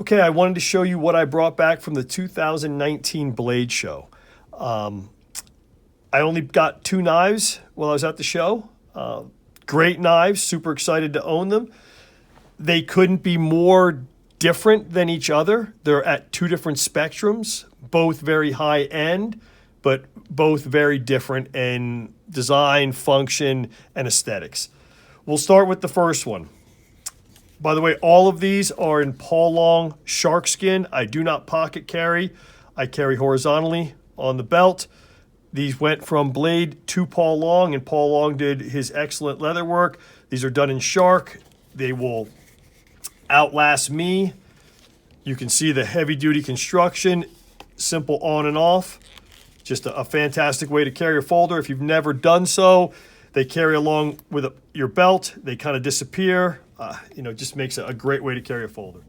Okay, I wanted to show you what I brought back from the 2019 Blade Show. I only got 2 knives while I was at the show. Great knives, super excited to own them. They couldn't be more different than each other. They're at 2 different spectrums, both very high end, but both very different in design, function, and aesthetics. We'll start with the first one. By the way, all of these are in paw long shark skin. I do not pocket carry. I carry horizontally on the belt. These went from blade to paw long, and Paul Long did his excellent leather work. These are done in shark. They will outlast me. You can see the heavy duty construction, simple on and off. Just a fantastic way to carry a folder. If you've never done so, they carry along with your belt. They kind of disappear. Just makes a great way to carry a folder.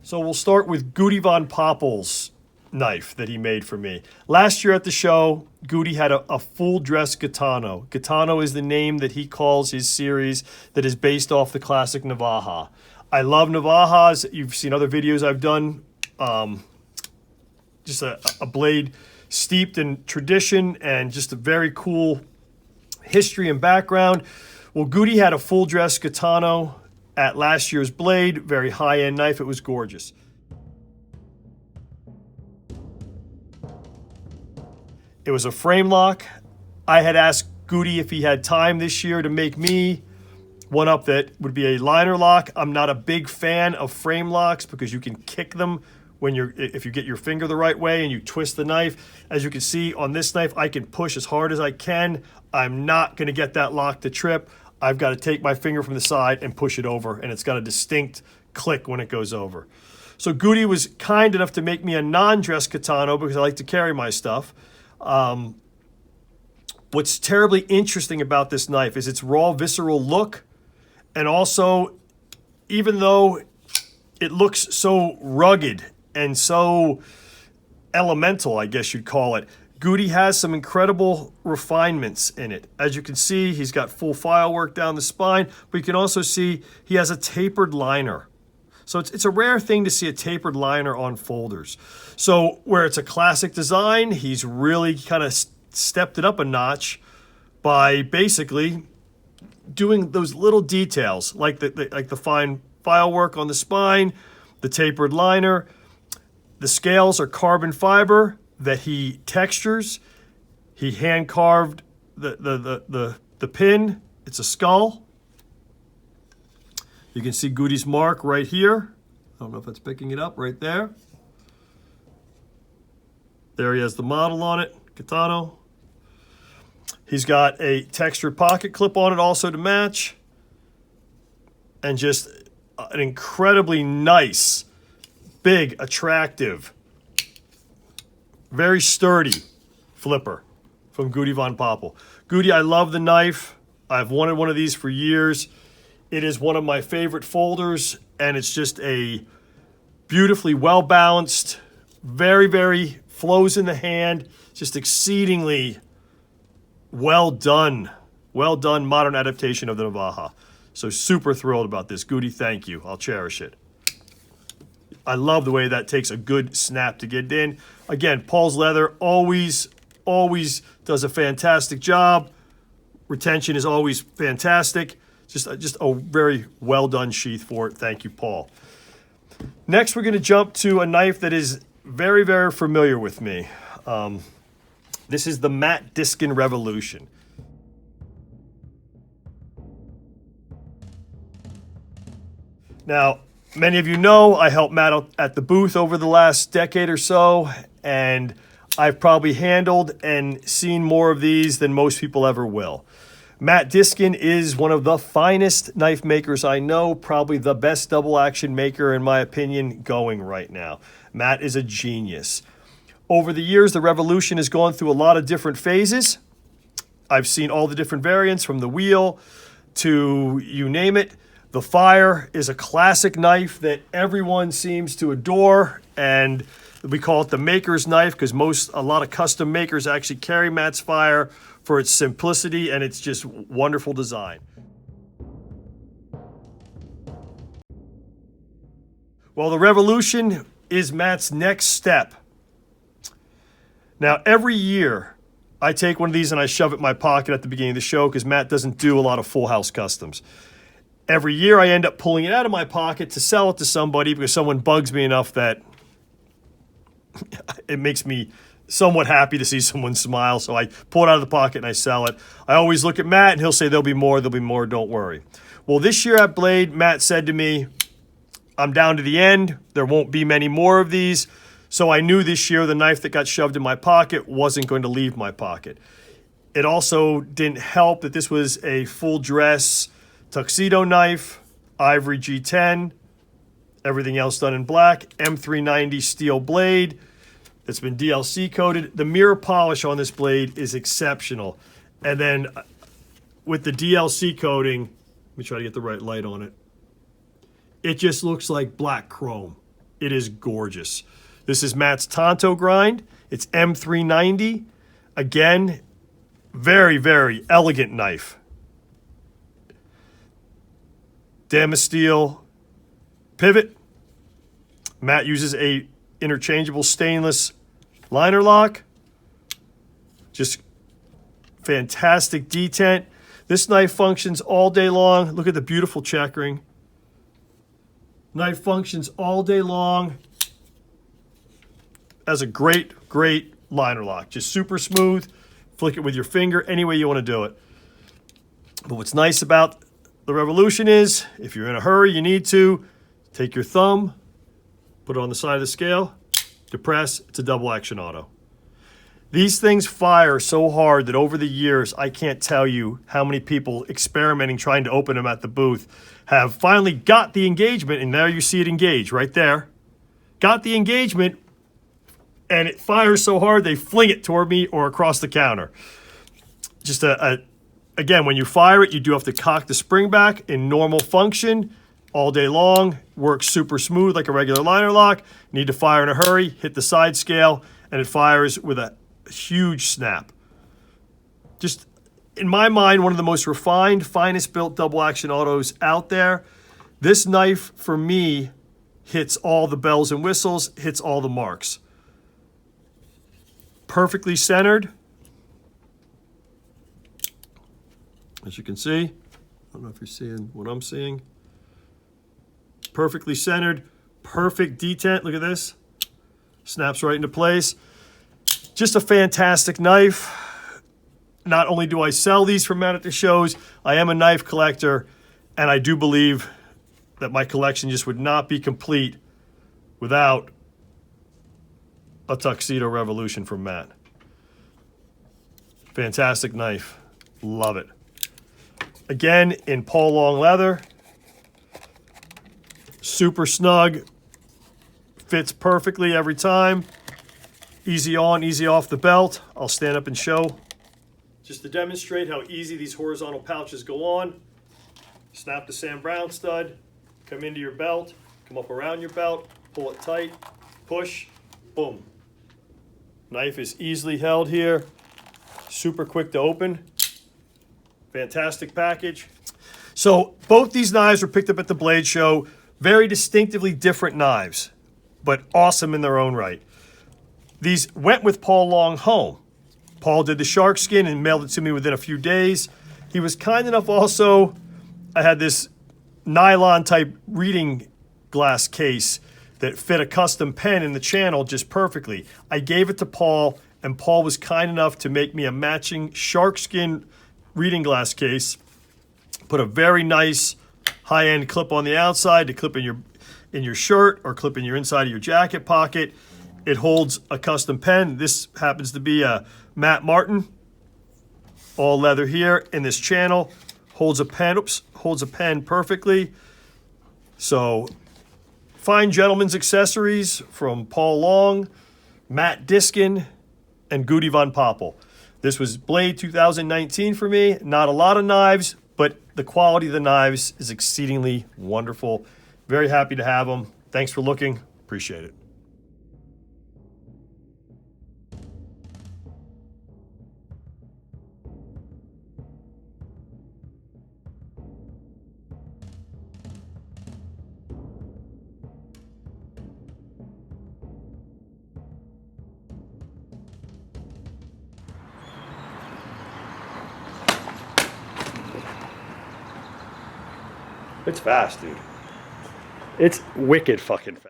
So we'll start with Gudy von Poppel's knife that he made for me. Last year at the show, Gudy had a full dress Gitano. Gitano is the name that he calls his series that is based off the classic Navaja. I love Navajas. You've seen other videos I've done. Just a blade steeped in tradition and just a very cool history and background. Well, Gudy had a full dress Gitano at last year's Blade, very high-end knife. It was gorgeous. It was a frame lock. I had asked Gudy if he had time this year to make me one up that would be a liner lock. I'm not a big fan of frame locks because you can kick them if you get your finger the right way and you twist the knife. As you can see on this knife, I can push as hard as I can. I'm not going to get that lock to trip. I've got to take my finger from the side and push it over, and it's got a distinct click when it goes over. So Gudy was kind enough to make me a non-dress Gitano because I like to carry my stuff. What's terribly interesting about this knife is its raw, visceral look, and also, even though it looks so rugged and so elemental, I guess you'd call it, Gudy has some incredible refinements in it. As you can see, he's got full file work down the spine, but you can also see he has a tapered liner. So it's a rare thing to see a tapered liner on folders. So where it's a classic design, he's really kind of stepped it up a notch by basically doing those little details like the fine file work on the spine, the tapered liner. The scales are carbon fiber that he textures. He hand carved the pin. It's a skull. You can see Gudy's mark right here. I don't know if that's picking it up right there. There he has the model on it, Gitano. He's got a textured pocket clip on it also to match. And just an incredibly nice, big, attractive, very sturdy flipper from Gudy von Poppel. Gudy, I love the knife. I've wanted one of these for years. It is one of my favorite folders, and it's just a beautifully well-balanced, very, very flows in the hand, just exceedingly well done modern adaptation of the Navaja. So super thrilled about this. Gudy, thank you. I'll cherish it. I love the way that takes a good snap to get in. Again, Paul's leather always does a fantastic job. Retention is always fantastic. Just a very well done sheath for it. Thank you, Paul. Next, we're going to jump to a knife that is very, very familiar with me. This is the matte Diskin Revolution. Now, many of you know I helped Matt out at the booth over the last decade or so, and I've probably handled and seen more of these than most people ever will. Matt Diskin is one of the finest knife makers I know, probably the best double action maker in my opinion going right now. Matt is a genius. Over the years, the Revolution has gone through a lot of different phases. I've seen all the different variants from the wheel to you name it. The Fire is a classic knife that everyone seems to adore, and we call it the maker's knife because a lot of custom makers actually carry Matt's Fire for its simplicity and its just wonderful design. Well, the Revolution is Matt's next step. Now, every year, I take one of these and I shove it in my pocket at the beginning of the show because Matt doesn't do a lot of Full House customs. Every year, I end up pulling it out of my pocket to sell it to somebody because someone bugs me enough that it makes me somewhat happy to see someone smile. So I pull it out of the pocket and I sell it. I always look at Matt and he'll say, there'll be more, don't worry. Well, this year at Blade, Matt said to me, I'm down to the end. There won't be many more of these. So I knew this year the knife that got shoved in my pocket wasn't going to leave my pocket. It also didn't help that this was a full dress tuxedo knife, ivory G10, everything else done in black, M390 steel blade. It's been DLC coated. The mirror polish on this blade is exceptional. And then with the DLC coating, let me try to get the right light on it. It just looks like black chrome. It is gorgeous. This is Matt's Tonto grind. It's M390. Again, very, very elegant knife. Damasteel pivot. Matt uses a interchangeable stainless liner lock. Just fantastic detent. This knife functions all day long. Look at the beautiful checkering. Knife functions all day long. Has a great, great liner lock. Just super smooth. Flick it with your finger any way you want to do it. But what's nice about the Revolution is if you're in a hurry, you need to take your thumb, put it on the side of the scale, depress. It's a double action auto. These things fire so hard that over the years, I can't tell you how many people experimenting trying to open them at the booth have finally got the engagement, and there you see it engage right there. Got the engagement, and it fires so hard they fling it toward me or across the counter. Just again, when you fire it, you do have to cock the spring back in normal function all day long. Works super smooth like a regular liner lock. Need to fire in a hurry, hit the side scale, and it fires with a huge snap. Just, in my mind, one of the most refined, finest built double action autos out there. This knife, for me, hits all the bells and whistles, hits all the marks. Perfectly centered. As you can see, I don't know if you're seeing what I'm seeing. Perfectly centered, perfect detent. Look at this. Snaps right into place. Just a fantastic knife. Not only do I sell these from Matt at the shows, I am a knife collector, and I do believe that my collection just would not be complete without a Tuxedo Revolution from Matt. Fantastic knife. Love it. Again, in Paul Long leather. Super snug. Fits perfectly every time. Easy on, easy off the belt. I'll stand up and show. Just to demonstrate how easy these horizontal pouches go on. Snap the Sam Brown stud. Come into your belt. Come up around your belt. Pull it tight. Push. Boom. Knife is easily held here. Super quick to open. Fantastic package. So both these knives were picked up at the Blade Show. Very distinctively different knives, but awesome in their own right. These went with Paul Long home. Paul did the shark skin and mailed it to me within a few days. He was kind enough also, I had this nylon type reading glass case that fit a custom pen in the channel just perfectly. I gave it to Paul, and Paul was kind enough to make me a matching shark skin reading glass case. Put a very nice high-end clip on the outside to clip in your shirt or clip in your inside of your jacket pocket. It holds a custom pen. This happens to be a Matt Martin, all leather here in this channel. Holds a pen, holds a pen perfectly. So, fine gentleman's accessories from Paul Long, Matt Diskin, and Gudy von Poppel. This was Blade 2019 for me. Not a lot of knives, but the quality of the knives is exceedingly wonderful. Very happy to have them. Thanks for looking. Appreciate it. It's fast, dude. It's wicked fucking fast.